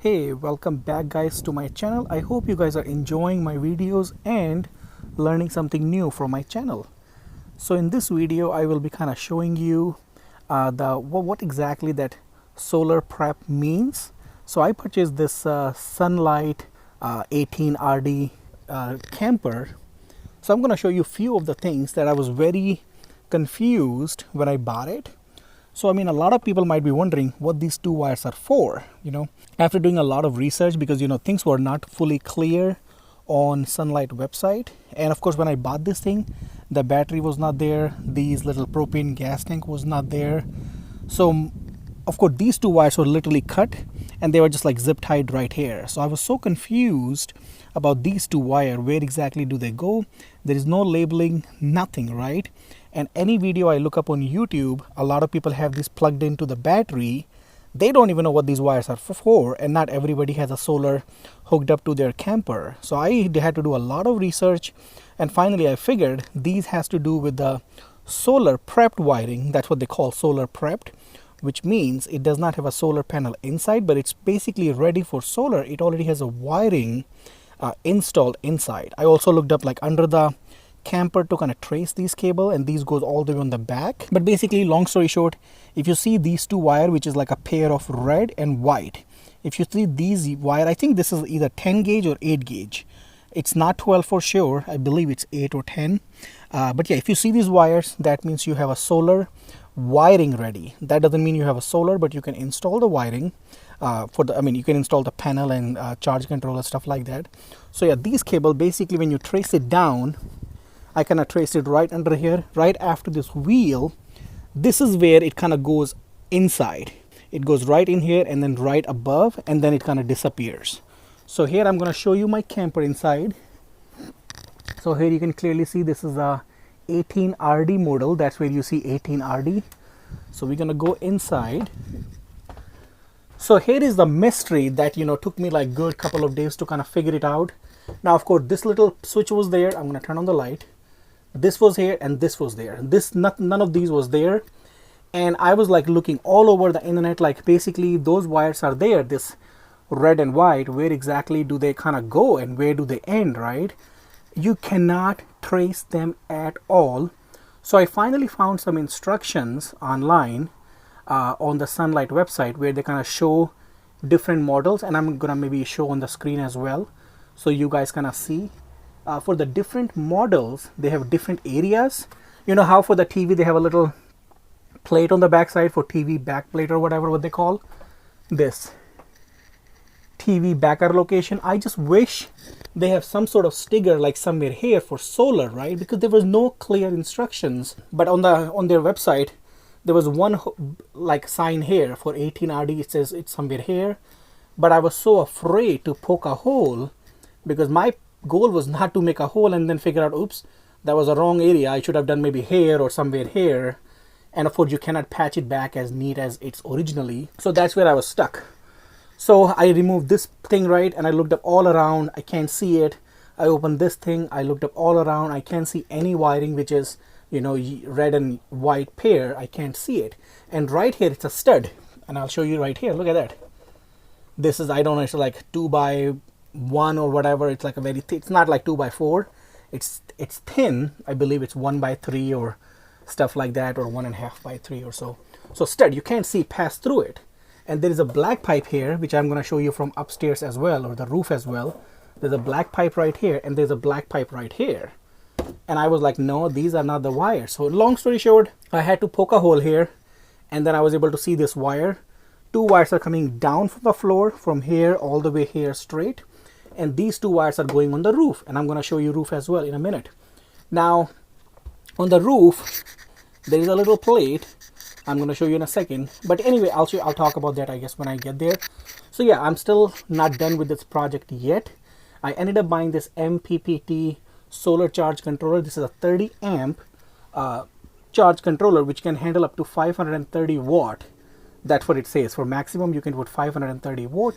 Hey, welcome back guys to my channel. I hope you guys are enjoying my videos and learning something new from my channel. So in this video I will be kind of showing you what exactly that solar prep means. So I purchased this Lite 18RD camper. So I'm going to show you a few of the things that I was very confused when I bought it. So, I mean, a lot of people might be wondering what these two wires are for, after doing a lot of research, because, things were not fully clear on Sunlight website. And of course, when I bought this thing, the battery was not there. These little propane gas tank was not there. So, of course, these two wires were literally cut and they were just like zip tied right here. So I was so confused about these two wires. Where exactly do they go? There is no labeling, nothing, right? And any video I look up on YouTube, a lot of people have this plugged into the battery. They don't even know what these wires are for, and not everybody has a solar hooked up to their camper. So I had to do a lot of research, and finally I figured these has to do with the solar prepped wiring. That's what they call solar prepped, which means it does not have a solar panel inside, but it's basically ready for solar. It already has a wiring installed inside. I also looked up like under the camper to kind of trace these cable, and these goes all the way on the back. But basically, long story short, if you see these two wire, which is like a pair of red and white, if you see these wire, I think this is either 10 gauge or 8 gauge. It's not 12 for sure. I believe it's 8 or 10. But yeah, if you see these wires, that means you have a solar wiring ready. That doesn't mean you have a solar, but you can install the wiring you can install the panel and charge controller, stuff like that. So yeah, these cable, basically when you trace it down, I kind of traced it right under here, right after this wheel. This is where it kind of goes inside. It goes right in here and then right above, and then it kind of disappears. So here I'm going to show you my camper inside. So here you can clearly see this is a 18RD model. That's where you see 18RD. So we're going to go inside. So here is the mystery that, took me like good couple of days to kind of figure it out. Now, of course, this little switch was there. I'm going to turn on the light. This was here and this was there. None of these was there. And I was like looking all over the internet, like basically those wires are there, this red and white. Where exactly do they kind of go and where do they end, right? You cannot trace them at all. So I finally found some instructions online on the Sunlight website where they kind of show different models, and I'm gonna maybe show on the screen as well so you guys kind of see. For the different models, they have different areas. You know how for the TV they have a little plate on the back side for TV back plate or whatever what they call this TV backer location. I just wish they have some sort of sticker like somewhere here for solar, right? Because there was no clear instructions. But on their website there was one like sign here for 18RD. It says it's somewhere here, but I was so afraid to poke a hole because my goal was not to make a hole and then figure out, oops, that was a wrong area. I should have done maybe here or somewhere here. And of course you cannot patch it back as neat as it's originally. So that's where I was stuck. So I removed this thing, right? And I looked up all around. I can't see it. I opened this thing. I looked up all around. I can't see any wiring which is, red and white pair. I can't see it. And right here it's a stud. And I'll show you right here. Look at that. This is, I don't know, it's like 2x1 or whatever. It's like a very it's not like 2x4. It's thin. I believe it's 1x3 or stuff like that, or 1.5x3 or so. So stud, you can't see past through it. And there is a black pipe here, which I'm going to show you from upstairs as well, or the roof as well. There's a black pipe right here, and there's a black pipe right here. And I was like, no, these are not the wires. So long story short, I had to poke a hole here, and then I was able to see this wire. Two wires are coming down from the floor from here all the way here straight, and these two wires are going on the roof, and I'm going to show you roof as well in a minute. Now on the roof there is a little plate. I'm going to show you in a second, but anyway, I'll talk about that I guess when I get there. So yeah, I'm still not done with this project yet. I ended up buying this MPPT solar charge controller. This is a 30 amp charge controller which can handle up to 530 watt. That's what it says. For maximum you can put 530 watt.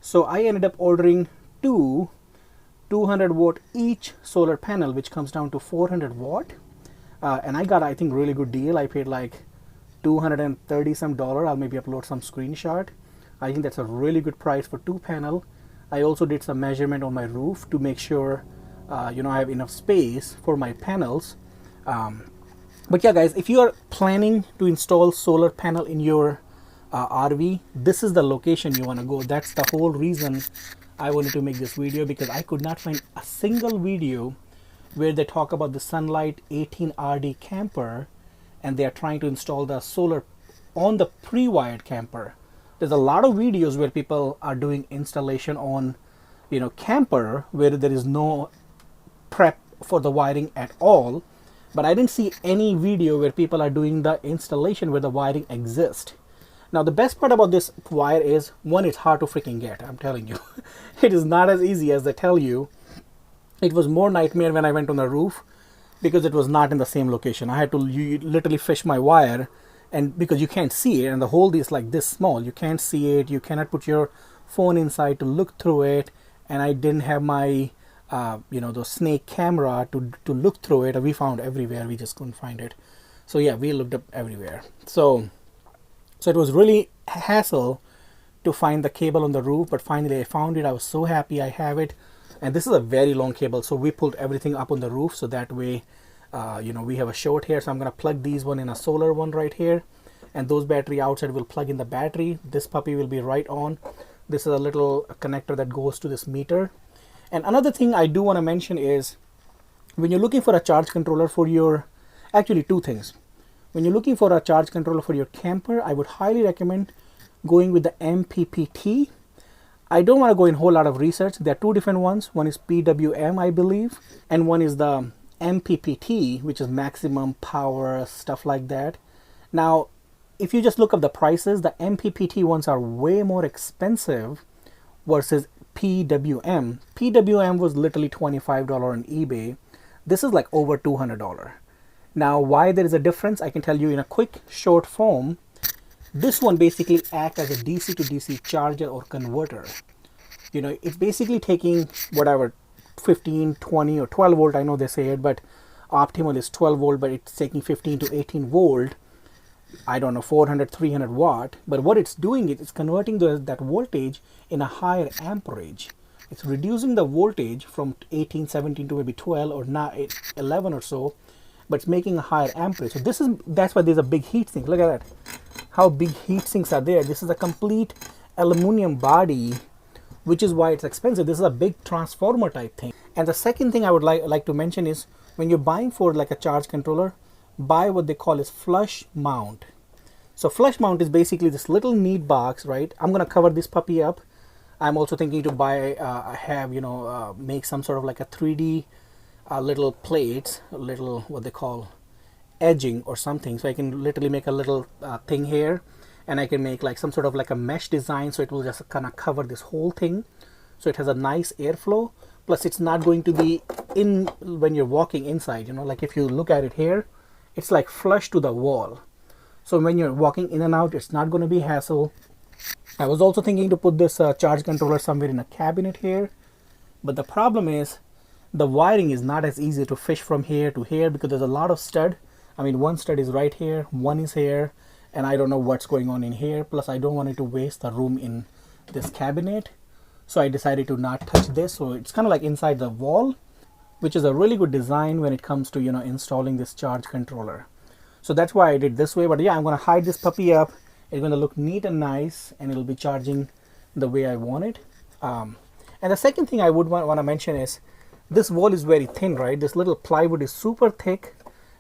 So I ended up ordering two 200 watt each solar panel, which comes down to 400 watt. And I got, I think, really good deal. I paid like $230 some. I'll maybe upload some screenshot. I think that's a really good price for 2 panel. I also did some measurement on my roof to make sure I have enough space for my panels. But yeah guys, if you are planning to install solar panel in your RV, this is the location you want to go. That's the whole reason I wanted to make this video, because I could not find a single video where they talk about the Lite 18RD camper and they are trying to install the solar on the pre-wired camper. There's a lot of videos where people are doing installation on camper where there is no prep for the wiring at all, but I didn't see any video where people are doing the installation where the wiring exists. Now the best part about this wire is, one, it's hard to freaking get. I'm telling you it is not as easy as they tell you. It was more nightmare when I went on the roof because it was not in the same location. I had to literally fish my wire, and because you can't see it and the hole is like this small, you can't see it, you cannot put your phone inside to look through it, and I didn't have my the snake camera to look through it. We found everywhere, we just couldn't find it. So yeah, we looked up everywhere. So it was really a hassle to find the cable on the roof, but finally I found it. I was so happy I have it. And this is a very long cable, so we pulled everything up on the roof, so that way we have a short here. So I'm going to plug these one in a solar one right here, and those battery outside will plug in the battery. This puppy will be right on. This is a little connector that goes to this meter. And another thing I do want to mention is, when you're looking for a charge controller for your, actually two things. When you're looking for a charge controller for your camper, I would highly recommend going with the MPPT. I don't want to go in a whole lot of research. There are two different ones. One is PWM, I believe, and one is the MPPT, which is maximum power, stuff like that. Now, if you just look up the prices, the MPPT ones are way more expensive versus PWM. PWM was literally $25 on eBay. This is like over $200. Now, why there is a difference, I can tell you in a quick short form. This one basically acts as a DC to DC charger or converter. It's basically taking whatever 15, 20 or 12 volt, I know they say it, but optimal is 12 volt, but it's taking 15 to 18 volt. I don't know, 400, 300 watt. But what it's doing is it's converting that voltage in a higher amperage. It's reducing the voltage from 18, 17 to maybe 12 or not 11 or so, but it's making a higher amperage. So that's why there's a big heat sink. Look at that. How big heat sinks are there. This is a complete aluminum body, which is why it's expensive. This is a big transformer type thing. And the second thing I would like to mention is, when you're buying for like a charge controller, buy what they call is flush mount. So flush mount is basically this little neat box, right? I'm gonna cover this puppy up. I'm also thinking to buy make some sort of like a 3D little plates, little what they call edging or something, so I can literally make a little thing here, and I can make like some sort of like a mesh design, so it will just kind of cover this whole thing, so it has a nice airflow. Plus it's not going to be in when you're walking inside, like if you look at it here, it's like flush to the wall, so when you're walking in and out, it's not going to be hassle. I was also thinking to put this charge controller somewhere in a cabinet here, but the problem is the wiring is not as easy to fish from here to here, because there's a lot of stud. I mean, one stud is right here, one is here, and I don't know what's going on in here. Plus I don't want it to waste the room in this cabinet, so I decided to not touch this. So it's kind of like inside the wall, which is a really good design when it comes to installing this charge controller. So that's why I did this way. But yeah, I'm going to hide this puppy up. It's going to look neat and nice, and it'll be charging the way I want it. And the second thing I would want to mention is, this wall is very thin, right? This little plywood is super thick.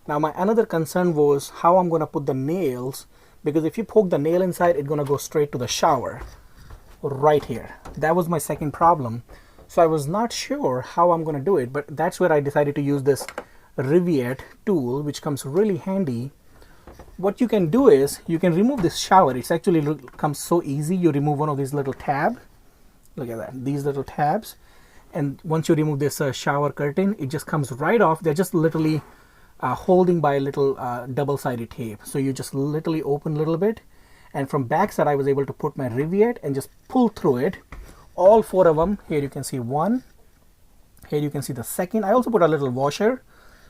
Now my another concern was how I'm going to put the nails, because if you poke the nail inside, it's going to go straight to the shower right here. That was my second problem. So I was not sure how I'm going to do it, but that's where I decided to use this Rivet tool, which comes really handy. What you can do is you can remove this shower. It's actually comes so easy. You remove one of these little tabs. Look at that, these little tabs. And once you remove this shower curtain, it just comes right off. They're just literally holding by a little double-sided tape. So you just literally open a little bit, and from backside I was able to put my Rivet and just pull through it. All four of them. Here you can see one. Here you can see the second. I also put a little washer,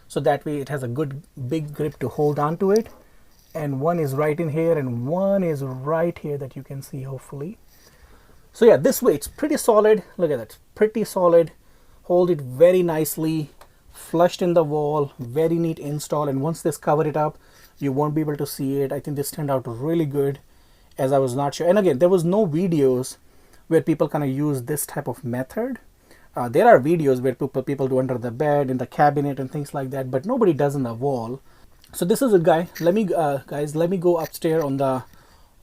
so that way it has a good big grip to hold on to it. And one is right in here, and one is right here that you can see hopefully. So yeah, this way it's pretty solid. Look at that, pretty solid. Hold it very nicely, flushed in the wall, very neat install. And once this covered it up, you won't be able to see it. I think this turned out really good, as I was not sure. And again, there was no videos where people kind of use this type of method. There are videos where people do under the bed, in the cabinet and things like that, but nobody does in the wall. So this is it, guys. Let me go upstairs on the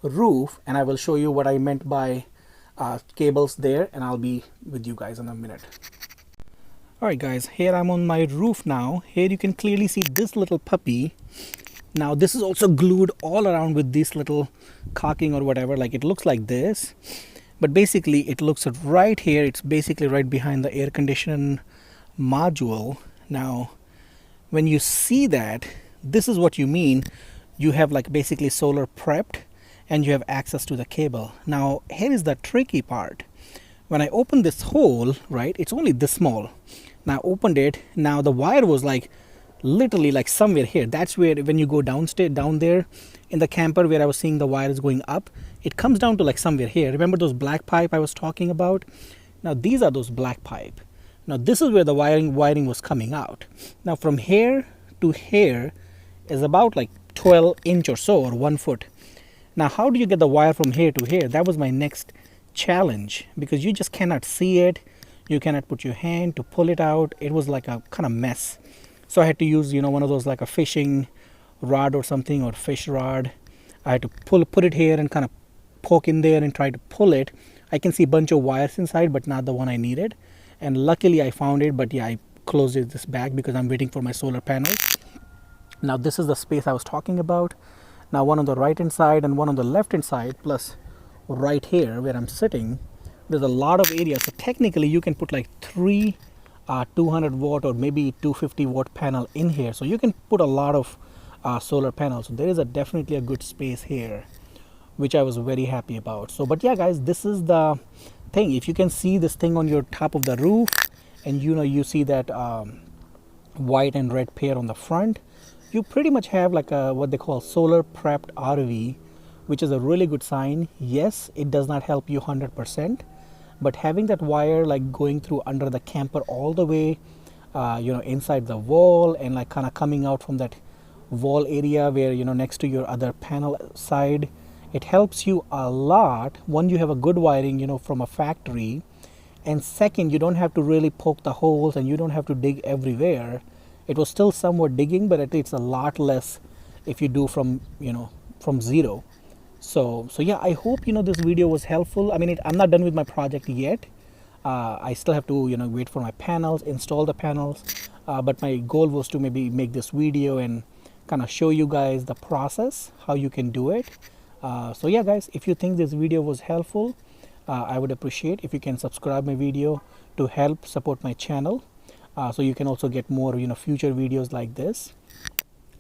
roof and I will show you what I meant by cables there, and I'll be with you guys in a minute. Alright guys, here I'm on my roof now. Here you can clearly see this little puppy. Now this is also glued all around with this little caulking or whatever, like it looks like this. But basically it looks right here, it's basically right behind the air conditioning module. Now when you see that, this is what you mean. You have like basically solar prepped and you have access to the cable. Now here is the tricky part. When I open this hole, right, it's only this small. Now I opened it, now the wire was like literally like somewhere here. That's where when you go downstairs, down there in the camper where I was seeing the wires going up, it comes down to like somewhere here. Remember those black pipe I was talking about? Now these are those black pipe. Now this is where the wiring was coming out. Now from here to here is about like 12 inch or so, or 1 foot. Now how do you get the wire from here to here? That was my next challenge, because you just cannot see it. You cannot put your hand to pull it out. It was like a kind of mess. So I had to use, you know, one of those like a fishing rod or something, or fish rod. I had to put it here and kind of poke in there and try to pull it. I can see a bunch of wires inside, but not the one I needed. And luckily I found it, but yeah, I closed this back because I'm waiting for my solar panels. Now this is the space I was talking about. Now one on the right hand side and one on the left hand side, plus right here where I'm sitting, there's a lot of area. So technically you can put like 3 200 watt or maybe 250 watt panel in here. So you can put a lot of solar panels. So there is definitely a good space here, which I was very happy about. So but yeah guys, this is the thing. If you can see this thing on your top of the roof, and you know, you see that white and red pair on the front, you pretty much have like a what they call solar prepped RV, which is a really good sign. Yes, it does not help you 100%, but having that wire like going through under the camper all the way, you know, inside the wall, and like kind of coming out from that wall area where, you know, next to your other panel side, it helps you a lot. One, you have a good wiring, you know, from a factory, and second, you don't have to really poke the holes and you don't have to dig everywhere. It was still somewhat digging, but at least it's a lot less if you do from, you know, from zero. So yeah, I hope, you know, this video was helpful. I mean, I'm not done with my project yet. I still have to, you know, wait for my panels, install the panels, but my goal was to maybe make this video and kind of show you guys the process, how you can do it. So yeah guys, if you think this video was helpful, I would appreciate if you can subscribe my video to help support my channel, so you can also get more, you know, future videos like this.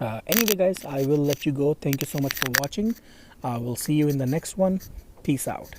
Anyway guys, I will let you go. Thank you so much for watching. We'll see you in the next one. Peace out.